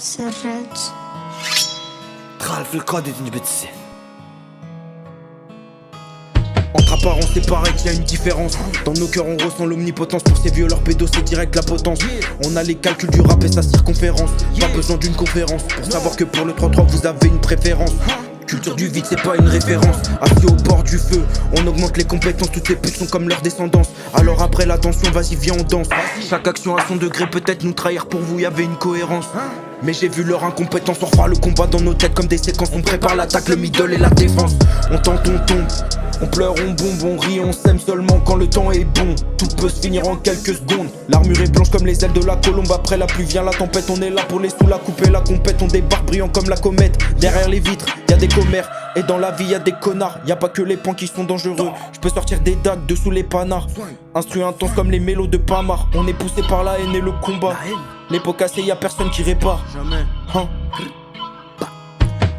سرت دخل في القاضي تنجبتسي. Entre apparence c'est pareil qu'il y a une différence. Dans nos cœurs on ressent l'omnipotence. Pour ces violeurs pédos c'est direct la potence. On a les calculs du rap et sa circonférence. Pas besoin d'une conférence pour savoir que pour le 3-3 vous avez une préférence. Culture du vide c'est pas une référence. Assis au bord du feu, on augmente les compétences. Toutes ces putes sont comme leur descendance. Alors après l'attention, vas-y viens on danse. Chaque action à son degré, peut-être nous trahir pour vous, y'avait une cohérence. Mais j'ai vu leur incompétence, on refera le combat dans nos têtes comme des séquences. On prépare l'attaque, le middle et la défense. On tente, on tombe, on pleure, on bombe, on rit, on s'aime seulement quand le temps est bon. Tout peut se finir en quelques secondes. L'armure est blanche comme les ailes de la colombe. Après la pluie vient la tempête, on est là pour les sous, la couper, la compète. On débarque brillant comme la comète. Derrière les vitres, y'a des commères. Et dans la vie y'a des connards, y'a pas que les points qui sont dangereux. Je peux sortir des dagues dessous les panards. Instru intense comme les mélos de Pamar. On est poussé par la haine et le combat. Les pots cassés y'a personne qui répare. Hein.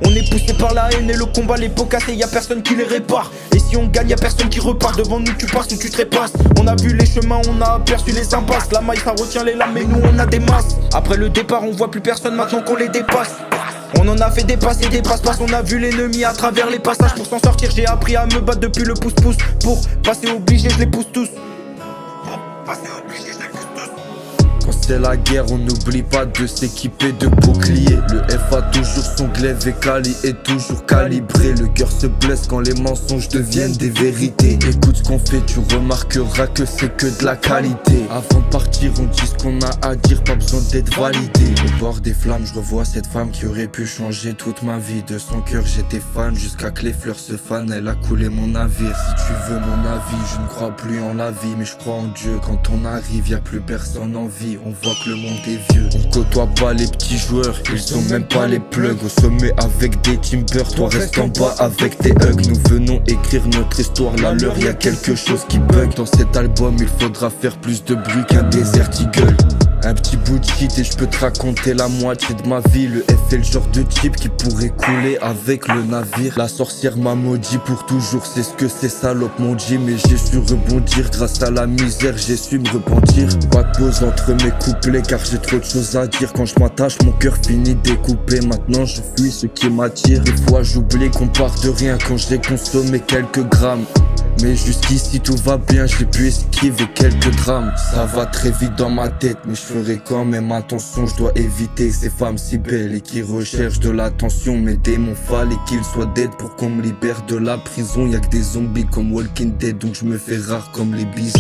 On est poussé par la haine et le combat. Les pots cassés y'a personne qui les répare. Et si on gagne y'a personne qui repart. Devant nous tu passes ou tu trépasses. On a vu les chemins, on a aperçu les impasses. La maille ça retient les lames mais nous on a des masses. Après le départ on voit plus personne maintenant qu'on les dépasse. On en a fait des passes et des passe-passe. On a vu l'ennemi à travers les passages. Pour s'en sortir j'ai appris à me battre depuis le pouce-pouce. Pour passer obligé je les pousse tous. Quand c'est la guerre, on n'oublie pas de s'équiper de boucliers. Le F a toujours son glaive et Kali est toujours calibré. Le cœur se blesse quand les mensonges deviennent des vérités. Écoute ce qu'on fait, tu remarqueras que c'est que de la qualité. Avant de partir, on dit ce qu'on a à dire, pas besoin d'être validé. Au bord des flammes, je revois cette femme qui aurait pu changer toute ma vie. De son cœur, j'étais fan jusqu'à que les fleurs se fanent. Elle a coulé mon navire. Si tu veux mon avis, je ne crois plus en la vie, mais je crois en Dieu. Quand on arrive, y a plus personne en vie. On voit que le monde est vieux. On côtoie pas les petits joueurs, ils sont même pas les plugs. Au sommet avec des timbers, toi reste en bas avec tes hugs. Nous venons écrire notre histoire, la leur y a quelque chose qui bug. Dans cet album il faudra faire plus de bruit qu'un Desert Eagle. Un petit bout de shit et je peux te raconter la moitié de ma vie. Le F est le genre de type qui pourrait couler avec le navire. La sorcière m'a maudit pour toujours, c'est ce que ces salopes m'ont dit. Mais j'ai su rebondir, grâce à la misère j'ai su me repentir. Pas de pause entre mes couplets car j'ai trop de choses à dire. Quand je m'attache mon cœur finit découpé. Maintenant je fuis ce qui m'attire. Des fois j'oublie qu'on part de rien quand j'ai consommé quelques grammes. Mais jusqu'ici tout va bien, j'ai pu esquiver quelques drames. Ça va très vite dans ma tête, mais je ferai quand même attention. Je dois éviter ces femmes si belles et qui recherchent de l'attention. Mes démons fallait qu'ils soient dead pour qu'on me libère de la prison. Y'a que des zombies comme Walking Dead, donc je me fais rare comme les bisons.